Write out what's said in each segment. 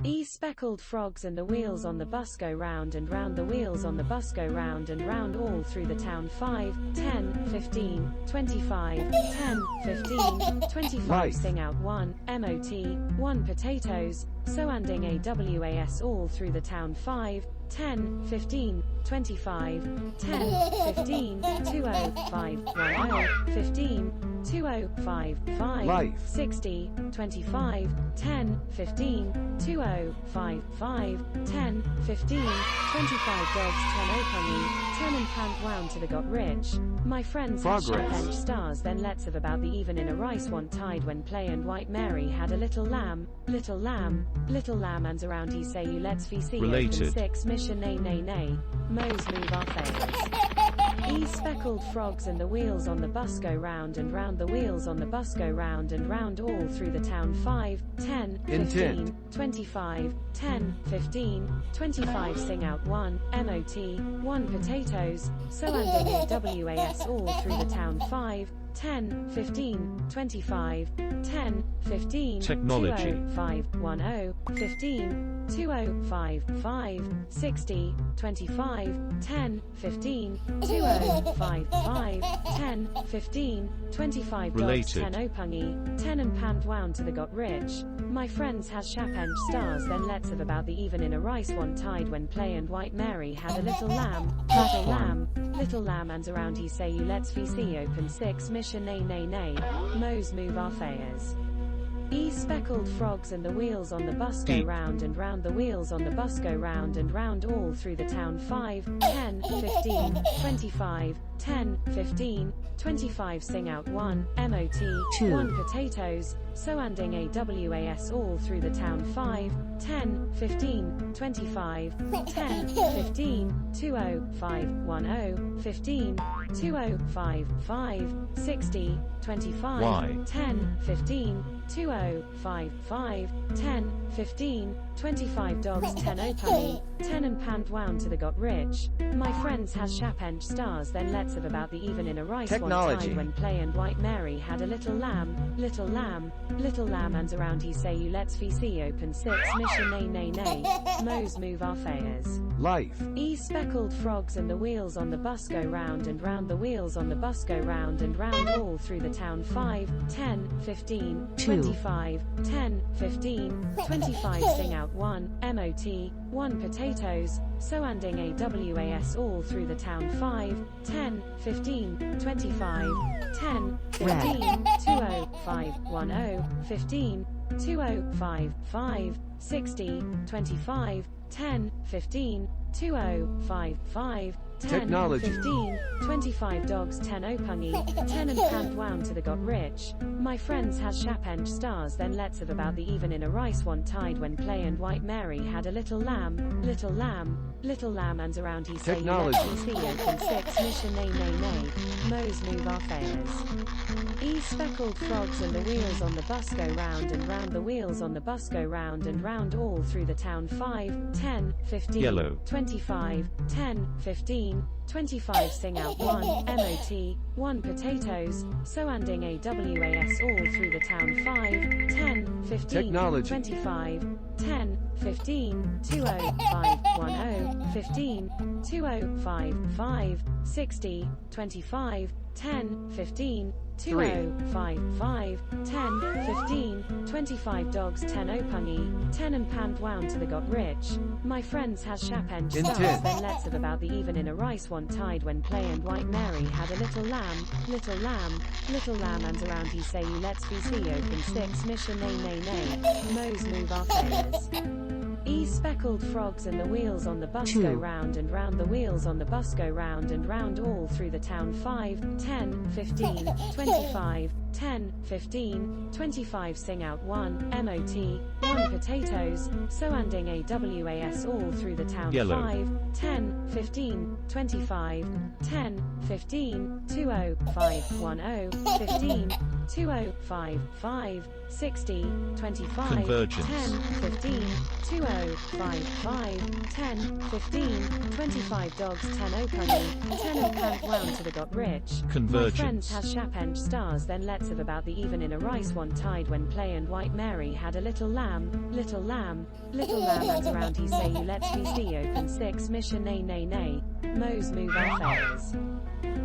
Speckled frogs and the wheels on the bus go round and round, the wheels on the bus go round and round all through the town. 5, 10, 15, 25, 10, 15, 25. Life. Sing out 1, MOT, 1 potatoes, so ending AWAS all through the town. 5, 10, 15, 25, 10, 15, 20, 5, 10, 15, 20, 5, 5, Life. 60, 25, 10, 15, 20, 5, 5, 10, 15, 25. Dogs 10 openly, 10 and pant wound to the got rich. My friends had Progress. bench stars, then let's have about the even in a rice one tide when play and white Mary had a little lamb, little lamb, little lamb and around he say you let's VC Related. open 6 mission nay nay nay, Mo's move our favors. Speckled frogs and the wheels on the bus go round and round, the wheels on the bus go round and round all through the town. 5, 10, 15, Intent. 25, 10, 15, 25. Sing out 1, MOT, 1 potatoes, so ending AWAS all through the town. 5, 10, 15, 25, 10, 15, Technology. 20, 5, 10, 15, 20, 5, 5, 60, 25, 10, 15, 20, 5, 5, 10, 15, 25. Dogs Related. 10 opungi, 10 and pant wound to the got rich. My friends has shapench stars, then let's have about the even in a rice one tide when play and white Mary had a little lamb, little lamb, little lamb and around he say you let's VC open 6 mission nay nay nay, Mo's move our fairs. Speckled frogs and the wheels on the bus go Deep. round and round, the wheels on the bus go round and round all through the town. 5, 10, 15, 25, 10, 15, 25. Sing out 1, MOT, 1 potatoes, so ending AWAS all through the town. 5, 10, 15, 25, 10, 15, 20, 5, 10, 15, 20, 5, 5, 60, 25, Why? 10, 15, 20, 5, 5, 10, 15, 25. Dogs 10 openly, 10 and pant wound to the got rich. My friends has shapench stars, then let's have about the even in a rice one Technology. tide when play and white Mary had a little lamb, little lamb, little lamb and around he say you let's VC open 6 mission nay nay nay, Mo's move our fairs. Life. Speckled frogs and the wheels on the bus go round and round, the wheels on the bus go round and round all through the town. 5, 10, 15, 25, 10, 15, 25. Sing out 1, MOT, 1 potatoes, so ending AWAS all through the town. 5, 10, 15, 25, 10, 15, 20, 5, 10, 15, 20, 5, 5, 60, 25, 10, 15, 20, 5, 5, 10, Technology. 15, 25. Dogs 10 opungi, 10 and pant wound to the got rich. My friends has shapench stars, then let's have about the even in a rice one tide when play and white Mary had a little lamb, little lamb, little lamb and around he say you Technology. let's VC open 6 mission nay nay nay, Mo's move our fairs. Speckled frogs and the wheels on the bus go round and round, the wheels on the bus go round and round all through the town. 5, 10, 15, Yellow. 25, 10, 15, 25. Sing out 1, MOT, 1 potatoes, so ending AWAS all through the town. 5, 10, 15, Technology. 25, 10, 15, 20, 5, 10, 15, 20, 5, 5, 60, 25, 10, 15, 20, 5, 5, 10, 15, 25. Dogs 10 opungi, 10 and pant wound to the got rich. My friends has shapench stars, Intent. then let's have about the even in a rice one tide when play and white Mary had a little lamb, little lamb, little lamb and around he say you let's VC open 6 mission nay nay nay, Mo's move our fairs. Speckled frogs and the wheels on the bus go round and round, the wheels on the bus go round and round all through the town. 5, 10, 15, 25, 10, 15, 25. Sing out 1, MOT, 1 potatoes, so ending AWAS all through the town. Yellow. 5, 10, 15, 25, 10, 15, 20, 5, 10, 15, 20, 5, 5, 60, 25, Convergence. 10, 15, 20, 5, 5, 10, 15, 25 dogs, 10 opungy, 10 and pant wound to the got rich. Convergence. My friends has shapench stars, then let's have about the even in a rice one tide when play and white Mary had a little lamb, little lamb, little lamb and around he say you let's VC open 6 mission nay nay nay, Mo's move our fairs.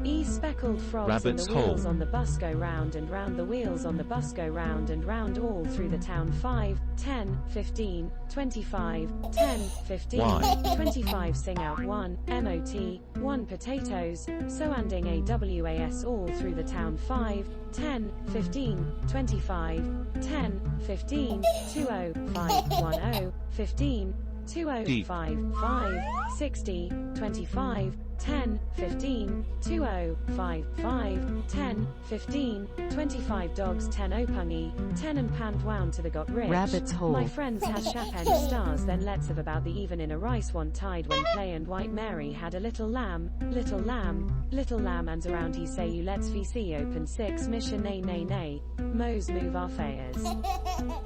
E speckled frogs Rabbit's and the wheels hole. on the bus go round and round, the wheels on the bus go round and round all through the town 5, 10, 15, 25, 10, 15, Why? 25 sing out 1, MOT, 1 potatoes, so anding AWAS all through the town 5, 10, 15, 25, 10, 15, 20, 5, 10, 15, 20, 5, 5, 60, 25, 10, 15, 20, 5, 5, 10, 15, 25 dogs, 10 opungy, 10 and pant wound to the got rich. Rabbit's hole. My friends has shapench stars, then let's have about the even in a rice one tide when play and white Mary had a little lamb, little lamb, little lamb and around he say you let's VC open 6 mission nay nay nay, Mo's move our fairs.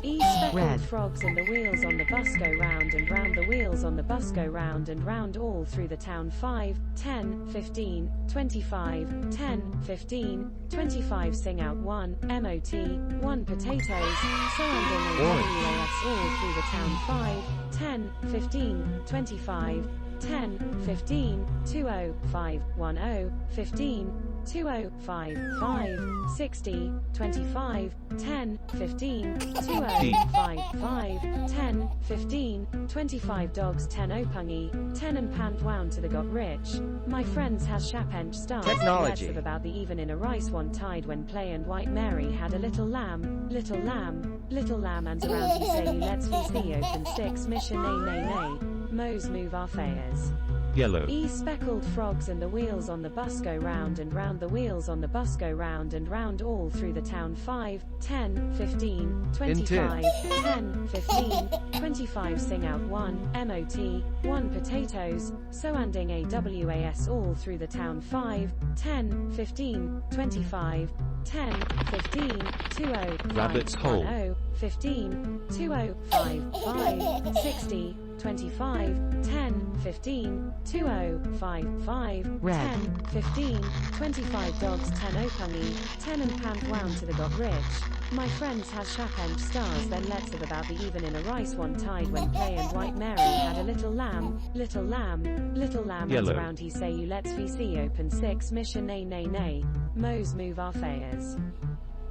E speckled Red. frogs and the wheels on the bus go round and round, the wheels on the bus go round and round all through the town 5, 10, 15, 25, 10, 15, 25 sing out 1, MOT, 1 potatoes, so anding AWAS all through the town 5, 10, 15, 25, 10, 15, 20, 5, 10, 15, 20, 5, 5, 60, 25, 10, 15, 20, 5, 5, 10, 15, 25 dogs, 10 opungy, 10 and pant wound to the got rich. My friends has shapench stars, Technology. let's have about the even in a rice one tide when play and white Mary had a little lamb, little lamb, little lamb and around he say you let's VC open 6 mission nay nay nay, Mo's move our fairs. Yellow. E speckled frogs and the wheels on the bus go round and round, the wheels on the bus go round and round all through the town 5, 10, 15, 25, 10, 15, 25 sing out 1, MOT, 1 potatoes, so anding AWAS all through the town 5, 10, 15, 25, 10, 15, 20, Rabbit's 5, hole. 10, 15, 20, 5, 5, 60, 25, 10, 15, 20, 5, 5, Red. 10, 15, 25 dogs, 10 opungy, 10 and pant wound to the got rich. My friends has shapench stars, then let's have about the even in a rice one tide when play and white Mary had a little lamb, little lamb, little lamb Yellow. and around he say you let's VC open 6 mission nay nay nay, Mo's move our fairs.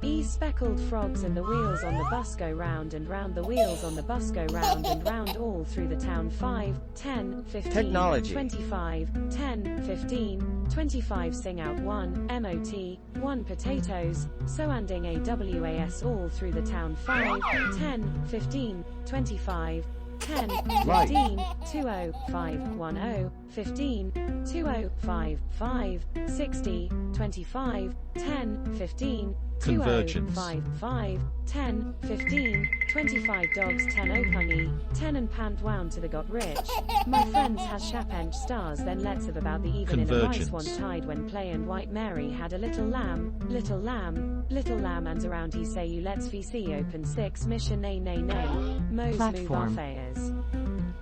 E speckled frogs and the wheels on the bus go round and round, the wheels on the bus go round and round all through the town 5, 10, 15, Technology. 25, 10, 15, 25 sing out 1, MOT, 1 potatoes, so anding AWAS all through the town 5, 10, 15, 25, 10, 15, 20, 5, 10, 15, 20, 5, 5, 60, 25, 10, 15, 20, Convergence. 5, 5, 10, 15, 25 dogs, 10 opungy, 10 and pant wound to the got rich. My friends has shapench stars, then let's have about the even in a rice one Convergence. tide when play and white Mary had a little lamb, little lamb, little lamb and around he say you let's VC open 6 mission nay nay nay, Mo's move our Platform. fairs.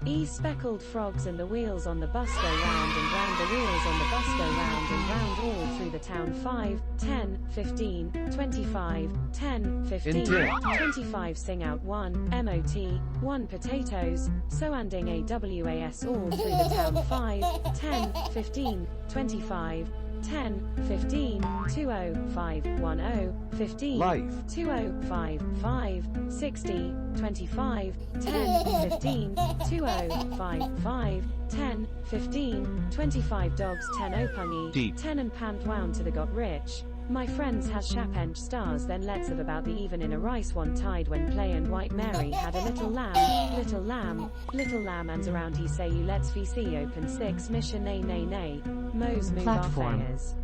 E speckled frogs and the wheels on the bus go round and round, the wheels on the bus go round and round all through the town 5, 10, 15, 25, 10, 15, Intent. 25 sing out 1, MOT, 1 potatoes, so anding AWAS all through the town 5, 10, 15, 25, 10, 15, 20, 5, 10, 15, Life. 20, 5, 5, 60, 25, 10, 15, 20, 5, 5, 10, 15, 25 dogs, 10 opungy, Deep. 10 and pant wound to the got rich. My friends has shapench stars, then let's have about the even in a rice one tide when play and white Mary had a little lamb, little lamb, little lamb and around he say you let's VC open 6 mission nay nay nay, Mo's move our Platform. fairs.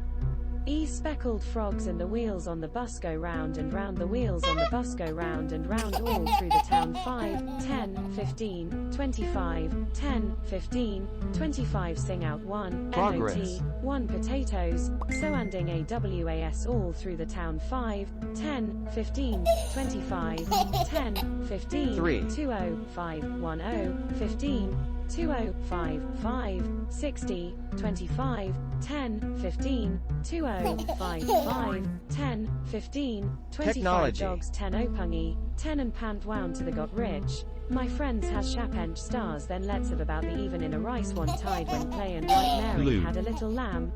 E speckled frogs and the wheels on the bus go round and round, the wheels on the bus go round and round all through the town. 5, 10, 15, 25, 10, 15, 25 sing out 1, Progress. MOT, 1 potatoes, so ending AWAS all through the town. 5, 10, 15, 25, 10, 15, 3, 20, 5, 10, 15, 20, 5, 5, 60, 25, 10, 15, 20, 5, 5, 10, 15, 25 Technology. dogs 10 opungi, 10 and pant wound to the got rich. My friends has shapench stars, then let's have about the even in a rice one tide when play and white Mary Blue. had a little lamb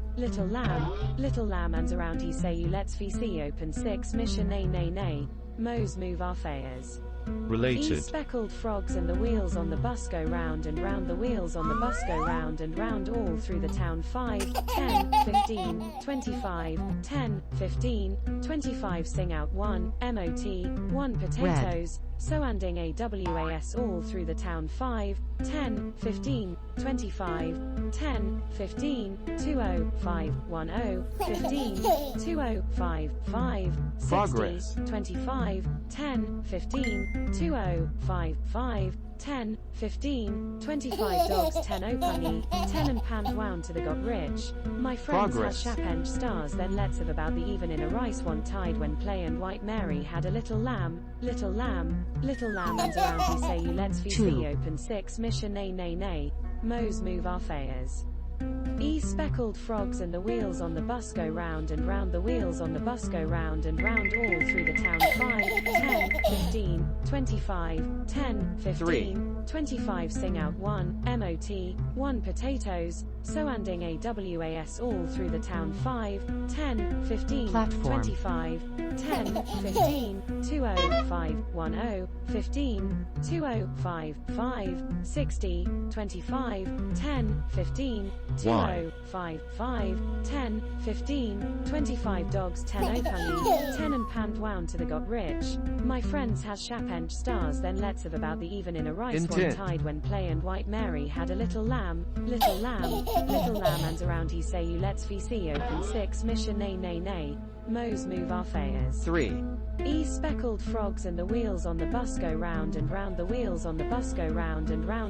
and around he say you let's VC open 6 mission nay Mo's move our fairs. E Related. speckled frogs and the wheels on the bus go round and round, the wheels on the bus go round and round all through the town. 5, 10, 15, 25, 10, 15, 25 sing out 1, MOT, 1 potatoes, so ending AWAS all through the town. 5, 10, 15, 25, 10, 15, 20, 5, 10, 15, 20, 5, 5, 60, Progress. 25, 10, 15, 20, 5, 5, 10, 15, 25 dogs 10 opungi, 10 and pant wound to the got rich. My friends Progress. has shapench stars, then let's have about the even in a rice one tide when play and white Mary had a little lamb and around he say you let's VC open 6 mission nay Mo's move our fairs. E speckled frogs and the wheels on the bus go round and round, the wheels on the bus go round and round all through the town. 5, 10, 15, 25, 10, 15, 25 sing out 1, MOT, 1 potatoes, so ending AWAS all through the town. 5, 10, 15, Platform. 25, 10, 15, 20, 5, 10, 15, 20, 5, 5, 60, 25, 10, 15, 20, 5, 5, 10, 15, 25 dogs 10 opungi, 10 and pant wound to the got rich. My friends has shapench stars, then let's have about the even in a rice one Intent. tide when play and white Mary had a little lamb and around he say you let's VC open 6 mission nay Mo's move our fairs. 3, E speckled frogs and the wheels on the bus go round and round, the wheels on the bus go round and round